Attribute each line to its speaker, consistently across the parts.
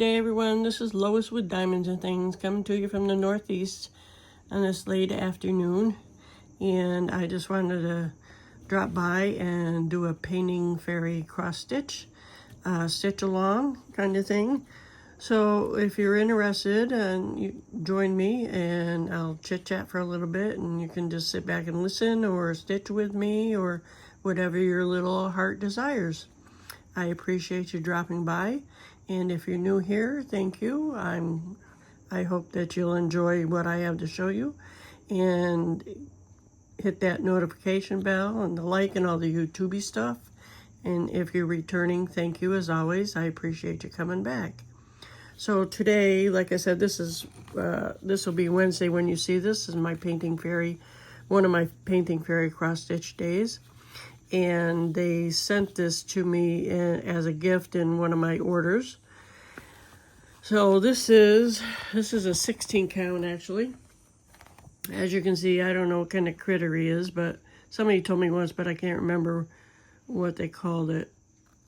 Speaker 1: day, everyone. This is Lois with Diamonds and Things coming to you from the Northeast on this late afternoon. And I just wanted to drop by and do a painting fairy cross stitch, stitch along kind of thing. So if you're interested, you join me and I'll chit chat for a little bit, and you can just sit back and listen or stitch with me or whatever your little heart desires. I appreciate you dropping by, and if you're new here, thank you. I hope that you'll enjoy what I have to show you, and hit that notification bell and the like and all the YouTubey stuff. And if you're returning, thank you as always. I appreciate you coming back. So today, like I said, this will be Wednesday when you see this. This is my one of my painting fairy cross stitch days. And they sent this to me as a gift in one of my orders. So this is a 16 count actually. As you can see, I don't know what kind of critter he is, but somebody told me once, but I can't remember what they called it.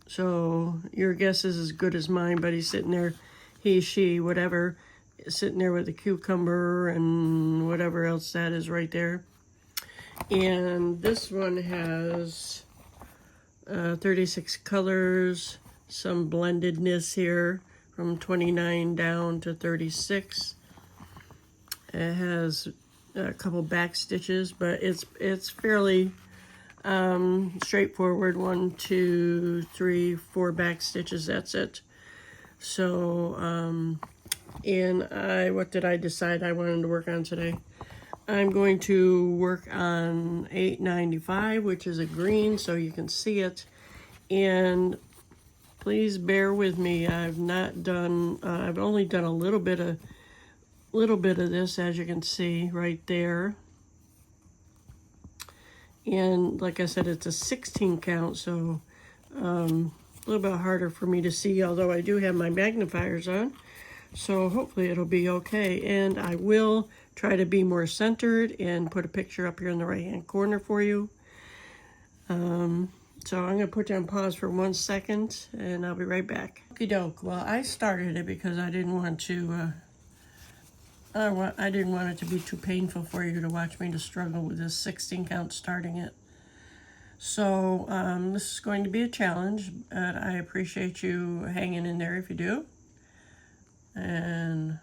Speaker 1: So your guess is as good as mine, but he's sitting there, he, she, whatever, sitting there with a cucumber and whatever else that is right there. And this one has 36 colors, some blendedness here from 29 down to 36. It has a couple back stitches, but it's fairly straightforward. 1, 2, 3, 4 back stitches, that's it. So and what did I decide I wanted to work on today? I'm going to work on 895, which is a green, so you can see it. And please bear with me. I've only done a little bit of this, as you can see right there. And like I said, it's a 16 count, so a little bit harder for me to see, although I do have my magnifiers on. So hopefully it'll be okay. And I will try to be more centered and put a picture up here in the right hand corner for you. So I'm going to put you on pause for 1 second and I'll be right back. Okie doke. Well, I started it because I didn't want to I didn't want it to be too painful for you to watch me to struggle with this 16 count starting it. So this is going to be a challenge, but I appreciate you hanging in there if you do. And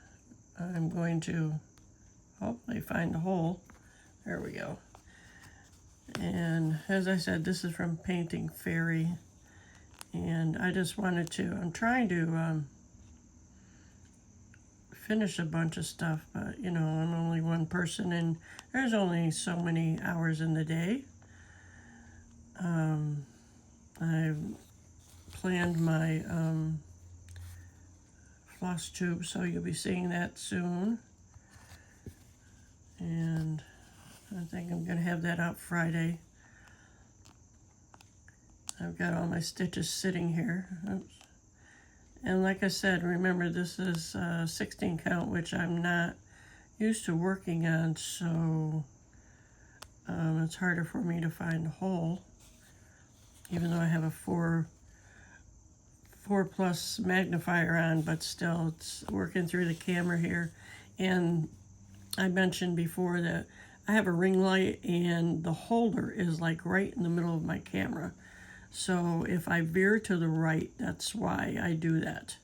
Speaker 1: I'm going to hopefully find a hole. There we go. And as I said, this is from Painting Fairy. And I just wanted to, I'm trying to finish a bunch of stuff, but you know, I'm only one person and there's only so many hours in the day. I've planned my floss tube, so you'll be seeing that soon. And I think I'm going to have that out Friday. I've got all my stitches sitting here. Oops. And like I said, remember this is 16 count, which I'm not used to working on, so it's harder for me to find a hole, even though I have a 4 plus magnifier on, but still it's working through the camera here. And I mentioned before that I have a ring light and the holder is like right in the middle of my camera. So if I veer to the right, that's why I do that.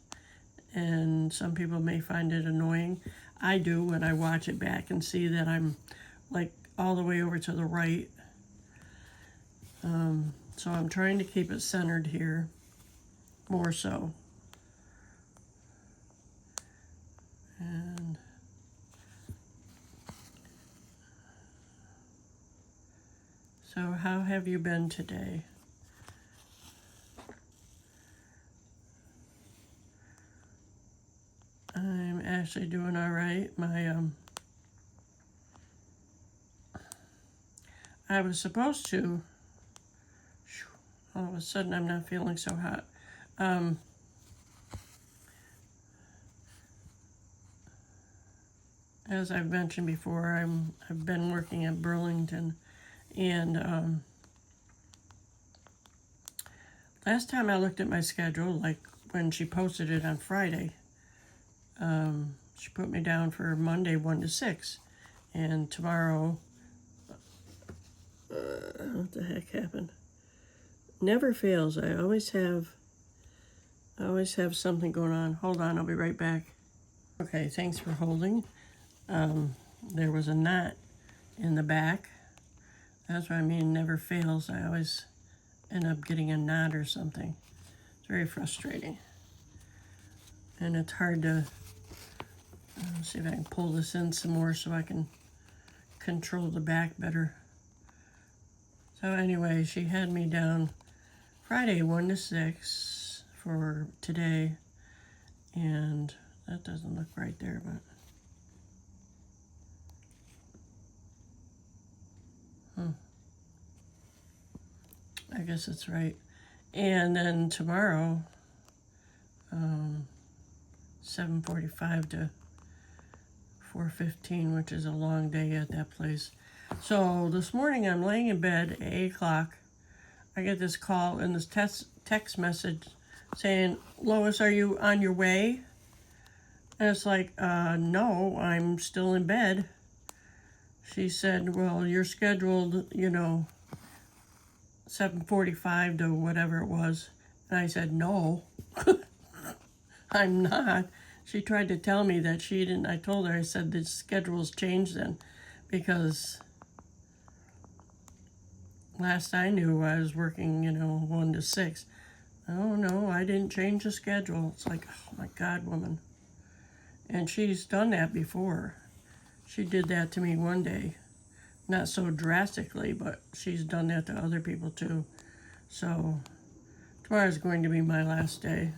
Speaker 1: And some people may find it annoying. I do when I watch it back and see that I'm like all the way over to the right. So I'm trying to keep it centered here, more so. And so how have you been today? I'm actually doing all right. I was supposed to, all of a sudden I'm not feeling so hot. As I've mentioned before, I've been working at Burlington, and last time I looked at my schedule, like when she posted it on Friday, She put me down for Monday 1 to 6. And tomorrow, what the heck happened? Never fails. I always have something going on. Hold on, I'll be right back. Okay, thanks for holding. There was a knot in the back. That's what I mean, never fails. I always end up getting a knot or something. It's very frustrating. And it's hard to, see if I can pull this in some more so I can control the back better. So anyway, she had me down Friday 1 to 6 for today. And that doesn't look right there, but. I guess it's right. And then tomorrow, 7:45 to 4:15, which is a long day at that place. So this morning I'm laying in bed at 8 o'clock. I get this call and this text message saying, Lois, are you on your way? And it's like, no, I'm still in bed. She said, well, you're scheduled, 7:45 to whatever it was. And I said, no, I'm not. She tried to tell me that she didn't. I told her, I said, the schedule's changed then, because last I knew I was working, 1 to 6. Oh, no, I didn't change the schedule. It's like, oh my God, woman. And she's done that before. She did that to me one day. Not so drastically, but she's done that to other people too. So tomorrow's going to be my last day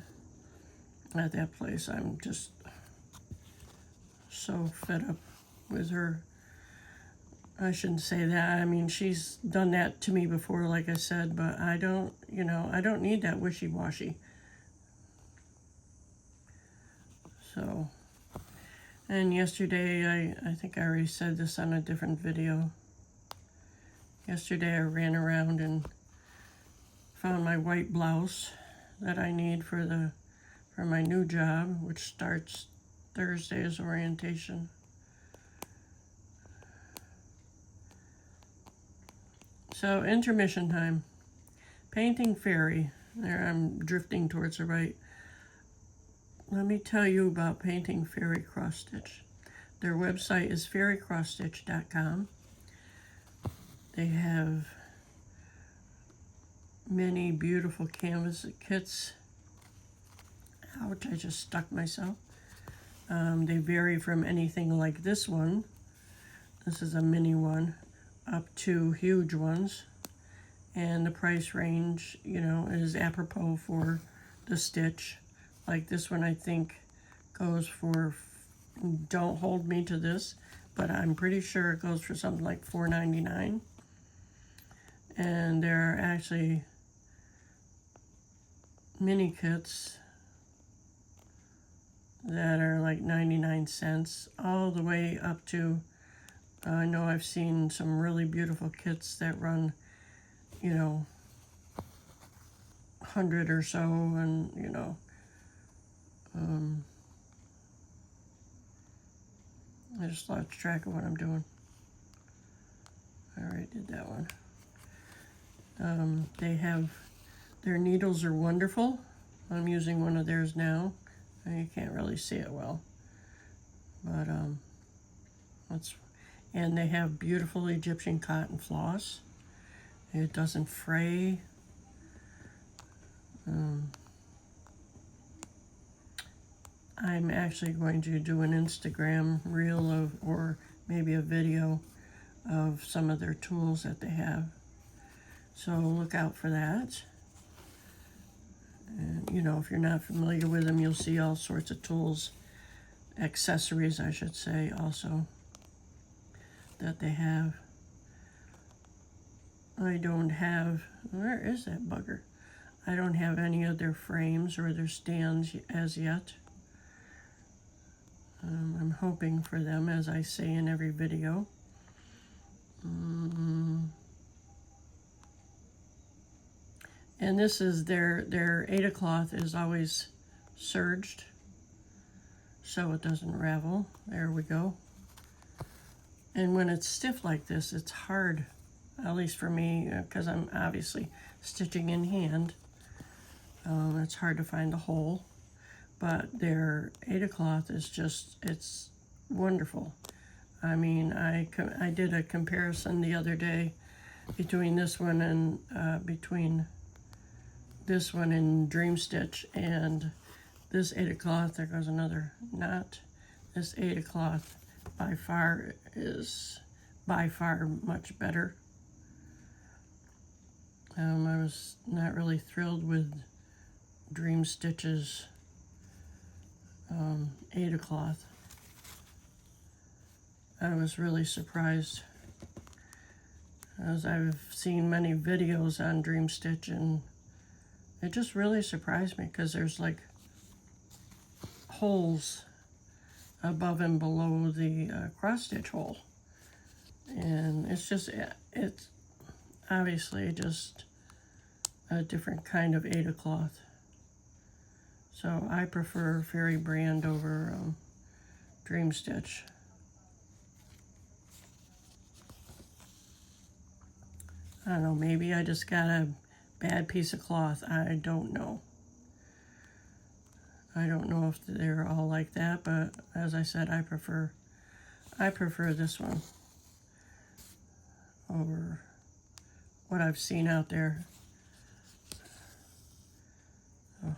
Speaker 1: at that place. I'm just so fed up with her. I shouldn't say that. I mean, she's done that to me before, like I said, but I don't need that wishy-washy. So, and yesterday, I think I already said this on a different video. Yesterday I ran around and found my white blouse that I need for my new job, which starts Thursday as orientation. So intermission time. Painting Fairy. There, I'm drifting towards the right. Let me tell you about Painting Fairycrossstitch. Their website is fairycrossstitch.com. They have many beautiful canvas kits. Ouch, I just stuck myself. They vary from anything like this one. This is a mini one, up to huge ones. And the price range, is apropos for the stitch. Like this one, I think, goes for, don't hold me to this, but I'm pretty sure it goes for something like $4.99. And there are actually mini kits that are like 99 cents, all the way up to, I know I've seen some really beautiful kits that run, 100 or so, and, I just lost track of what I'm doing. I already did that one. They have, their needles are wonderful. I'm using one of theirs now. You can't really see it well. But, and they have beautiful Egyptian cotton floss. It doesn't fray. I'm actually going to do an Instagram reel or maybe a video of some of their tools that they have. So look out for that. And, if you're not familiar with them, you'll see all sorts of tools, accessories, I should say, also, that they have. I don't have, where is that bugger? I don't have any of their frames or their stands as yet. I'm hoping for them, as I say in every video. And this is their Aida cloth is always serged. so it doesn't ravel. There we go. And when it's stiff like this, it's hard, at least for me, because I'm obviously stitching in hand. It's hard to find the hole, but their Ada cloth is just, it's wonderful. I mean, I did a comparison the other day between this one and Dream Stitch and this Ada cloth. There goes another knot. This Ada cloth by far is much better. I was not really thrilled with Dream Stitch's Ada cloth. I was really surprised, as I've seen many videos on Dream Stitch, and it just really surprised me because there's like holes above and below the cross stitch hole, and it's obviously just a different kind of Ada cloth. So I prefer Fairy brand over Dream Stitch. I don't know, maybe I just got a bad piece of cloth. I don't know. I don't know if they're all like that, but as I said, I prefer this one over what I've seen out there.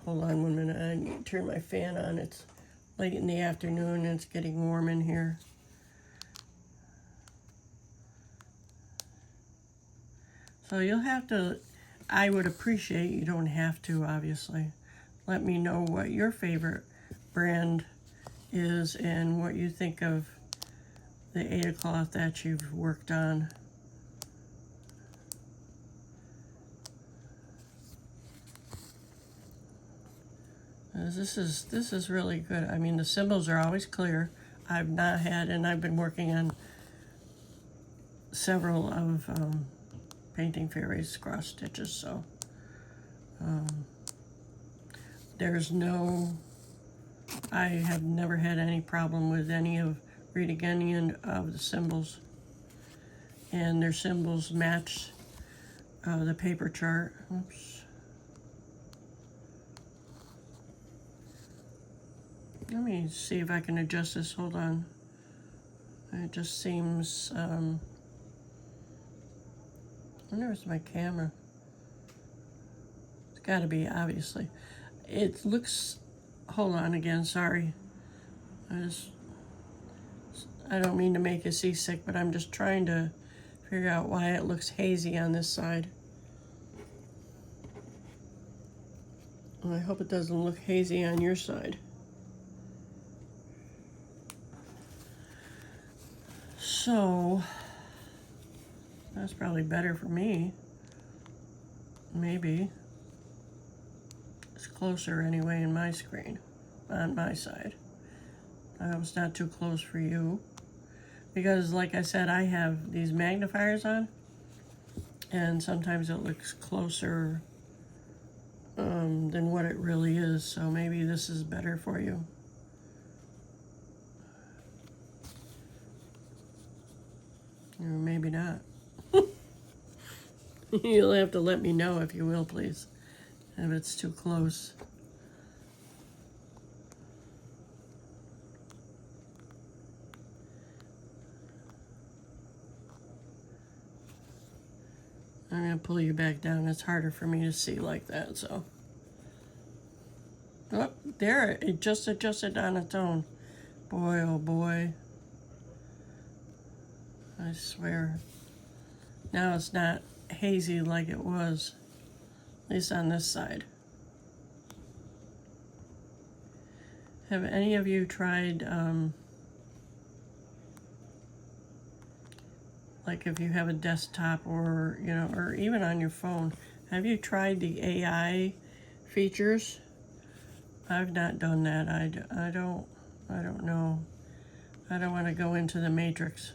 Speaker 1: Hold on 1 minute. I need to turn my fan on. It's late in the afternoon and it's getting warm in here. So you'll have to, I would appreciate, you don't have to obviously, let me know what your favorite brand is and what you think of the Ada cloth that you've worked on. This is really good. I mean, the symbols are always clear. I've not had, and I've been working on several of Painting Fairies cross stitches, so I have never had any problem with reading any of the symbols, and their symbols match the paper chart. Oops. Let me see if I can adjust this. Hold on. It just seems, I wonder if it's my camera. It's got to be, obviously. It looks, hold on again, sorry. I don't mean to make you seasick, but I'm just trying to figure out why it looks hazy on this side. Well, I hope it doesn't look hazy on your side. So, that's probably better for me. Maybe. It's closer anyway in my screen, on my side. I hope it's not too close for you. Because, like I said, I have these magnifiers on, and sometimes it looks closer than what it really is. So maybe this is better for you. Or maybe not. You'll have to let me know if you will, please, if it's too close. I'm going to pull you back down. It's harder for me to see like that, so. Oh, there, it just adjusted on its own. Boy, oh boy. I swear. Now it's not hazy like it was, at least on this side. Have any of you tried, like if you have a desktop or, you know, or even on your phone, have you tried the AI features? I've not done that. I don't know. I don't want to go into the matrix.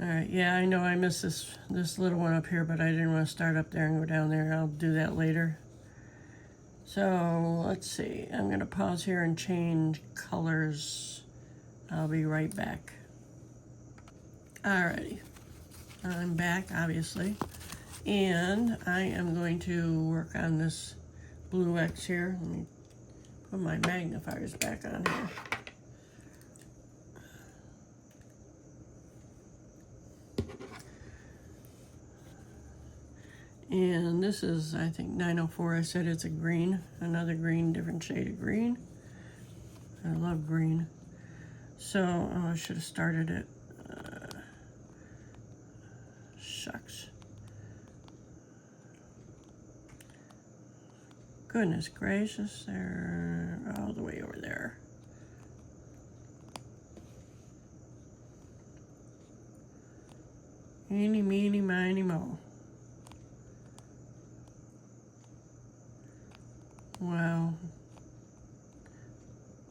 Speaker 1: All right, yeah, I know I missed this little one up here, but I didn't want to start up there and go down there. I'll do that later. So let's see, I'm gonna pause here and change colors. I'll be right back. Alrighty, I'm back, obviously. And I am going to work on this blue X here. Let me put my magnifiers back on here. And this is, I think, 904. I said it's a green, another green, different shade of green. I love green. So, oh, I should have started it. Shucks. Goodness gracious, they're all the way over there. Eeny, meeny, miny, mo. Wow.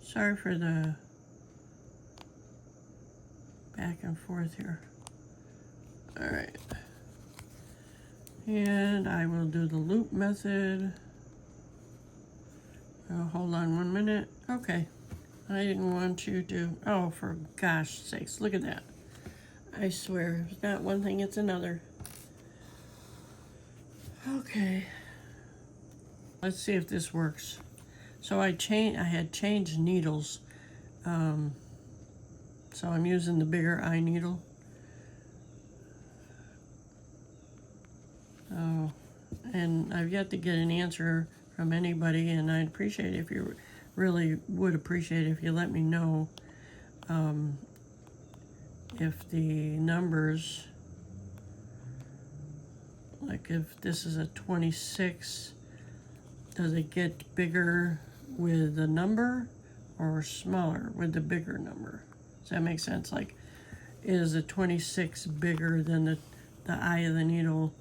Speaker 1: Sorry for the back and forth here. All right. And I will do the loop method. Oh, hold on 1 minute. Okay. I didn't want you to, oh, for gosh sakes, look at that. I swear, it's not one thing, it's another. Okay. Let's see if this works. So I had changed needles. So I'm using the bigger eye needle. Oh, and I've yet to get an answer from anybody, and I'd appreciate it if you really would appreciate it if you let me know if the numbers, like if this is a 26, does it get bigger with the number or smaller with the bigger number? Does that make sense? Like, is a 26 bigger than the eye of the needle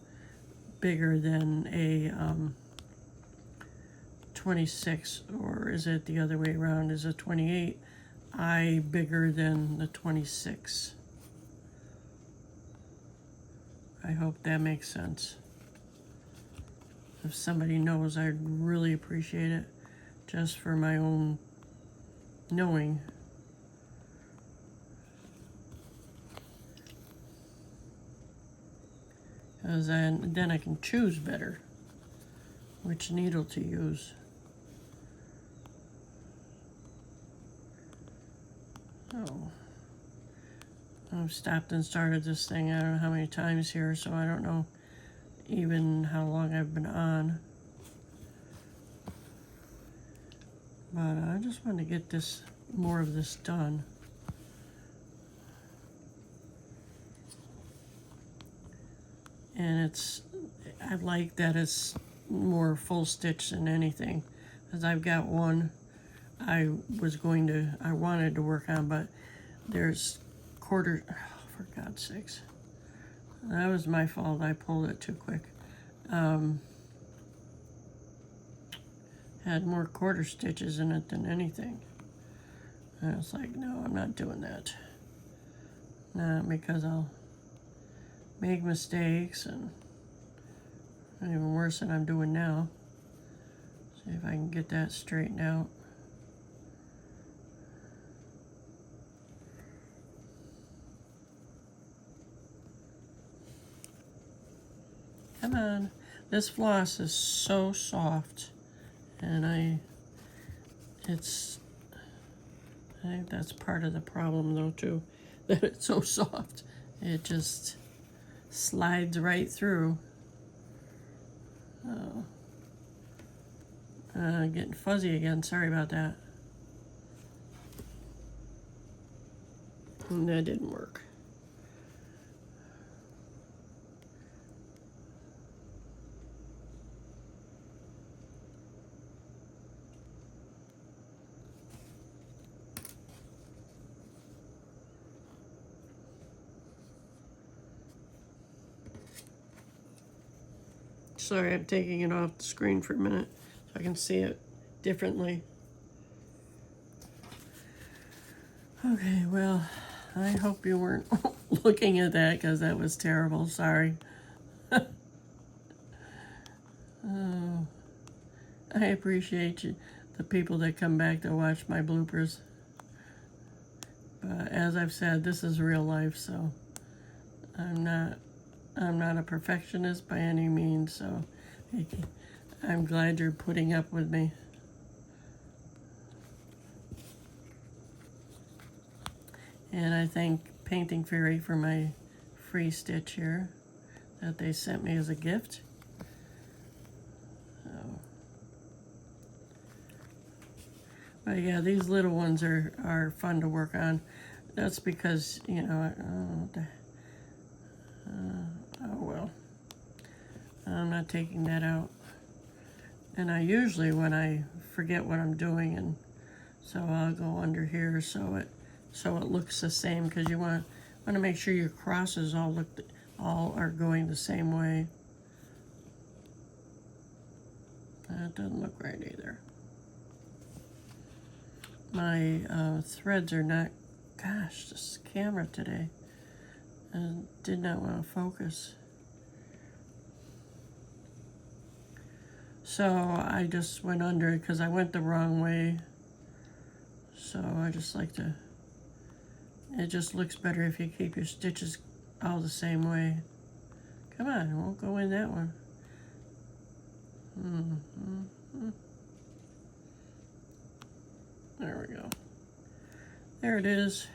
Speaker 1: bigger than a 26, or is it the other way around? Is a 28 eye bigger than the 26? I hope that makes sense. If somebody knows, I'd really appreciate it, just for my own knowing. Because then I can choose better which needle to use. Oh, I've stopped and started this thing I don't know how many times here, so I don't know even how long I've been on. But I just want to get this, more of this done. And I like that it's more full stitch than anything, because I've got one I wanted to work on, but there's quarter, oh, for God's sakes. That was my fault, I pulled it too quick. Had more quarter stitches in it than anything. And I was like, no, I'm not doing that. Not because I'll make mistakes, and even worse than I'm doing now. See if I can get that straightened out. Come on. This floss is so soft, and I think that's part of the problem though too, that it's so soft. It just slides right through. Oh. Getting fuzzy again, sorry about that. And that didn't work. Sorry, I'm taking it off the screen for a minute so I can see it differently. Okay, well, I hope you weren't looking at that because that was terrible. Sorry. Oh, I appreciate you, the people that come back to watch my bloopers. But as I've said, this is real life, so I'm not a perfectionist by any means, so I'm glad you're putting up with me. And I thank Painting Fairy for my free stitch here that they sent me as a gift. But yeah, these little ones are fun to work on. That's because, you know, oh well, I'm not taking that out. And I usually, when I forget what I'm doing, and so I'll go under here so it looks the same, because you want to make sure your crosses all are going the same way. That doesn't look right either. My threads are not, gosh, this camera today did not want to focus. So I just went under it because I went the wrong way. So I just like to, it just looks better if you keep your stitches all the same way. Come on, it won't go in that one. There we go. There it is.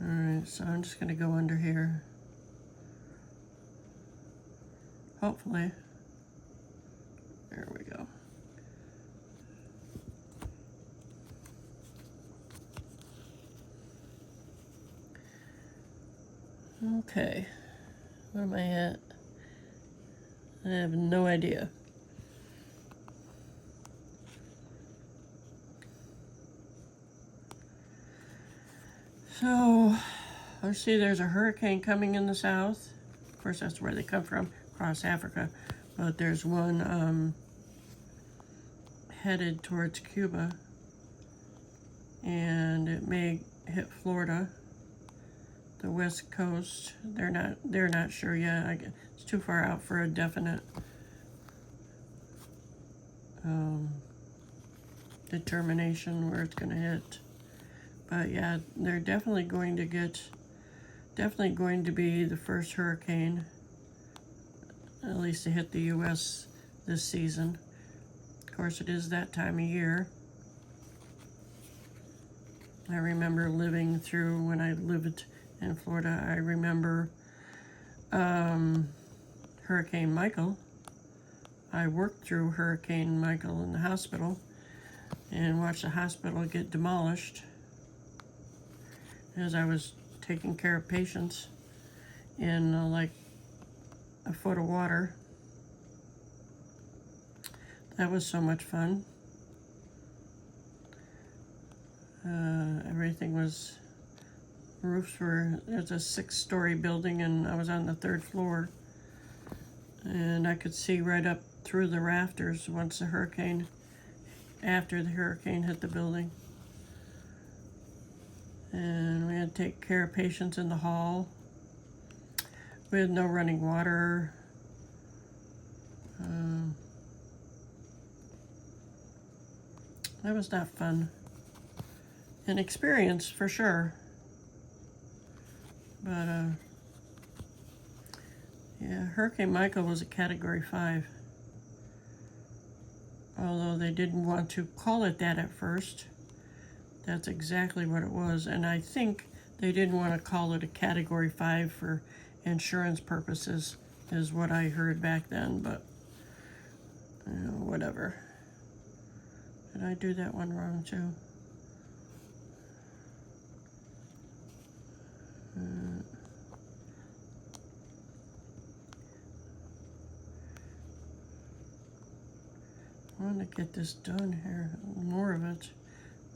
Speaker 1: All right, so I'm just gonna go under here. Hopefully. There we go. Okay, where am I at? I have no idea. So, let's see, there's a hurricane coming in the south. Of course, that's where they come from, across Africa. But there's one headed towards Cuba. And it may hit Florida, the west coast. They're not sure yet. It's too far out for a definite determination where it's going to hit. But yeah, they're definitely going to be the first hurricane, at least to hit the U.S. this season. Of course, it is that time of year. I remember living through, when I lived in Florida, I remember Hurricane Michael. I worked through Hurricane Michael in the hospital and watched the hospital get demolished as I was taking care of patients in like a foot of water. That was so much fun. Everything was, roofs were, there's a 6-story building and I was on the 3rd floor. And I could see right up through the rafters once the hurricane, after the hurricane hit the building. And we had to take care of patients in the hall. We had no running water. That was not fun. An experience for sure. But yeah, Hurricane Michael was a Category 5. Although they didn't want to call it that at first. That's exactly what it was. And I think they didn't want to call it a Category 5 for insurance purposes, is what I heard back then, but you know, whatever. Did I do that one wrong too? I want to get this done here, more of it,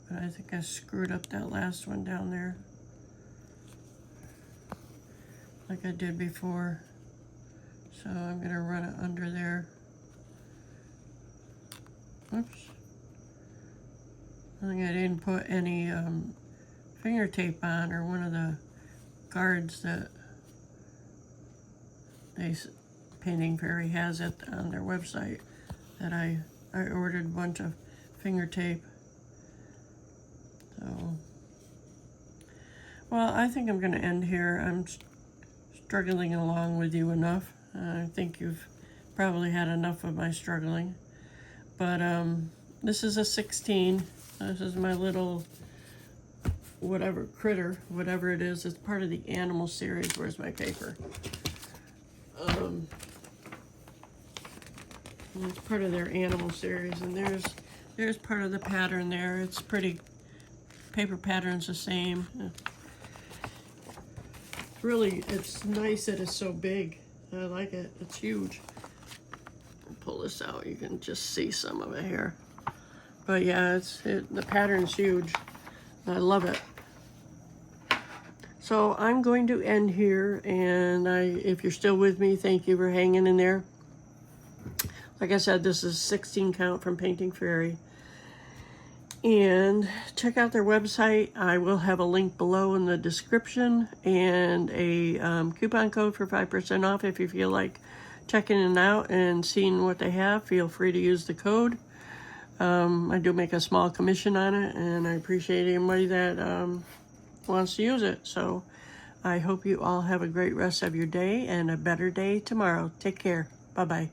Speaker 1: but I think I screwed up that last one down there, like I did before. So I'm going to run it under there. Oops. I think I didn't put any finger tape on, or one of the guards that Painting Fairy has it on their website, that I ordered a bunch of finger tape. So, well, I think I'm going to end here. I'm struggling along with you enough. I think you've probably had enough of my struggling. But this is a 16. This is my little whatever critter, whatever it is. It's part of the animal series. Where's my paper? It's part of their animal series, and there's part of the pattern there. It's pretty. Paper pattern's the same. Really, it's nice that it's so big. I like it. It's huge. I'll pull this out. You can just see some of it here. But yeah, the pattern's huge. I love it. So I'm going to end here, and if you're still with me, thank you for hanging in there. Like I said, this is 16 count from Painting Fairy. And check out their website. I will have a link below in the description, and a coupon code for 5% off. If you feel like checking it out and seeing what they have, feel free to use the code. I do make a small commission on it, and I appreciate anybody that wants to use it. So I hope you all have a great rest of your day and a better day tomorrow. Take care. Bye-bye.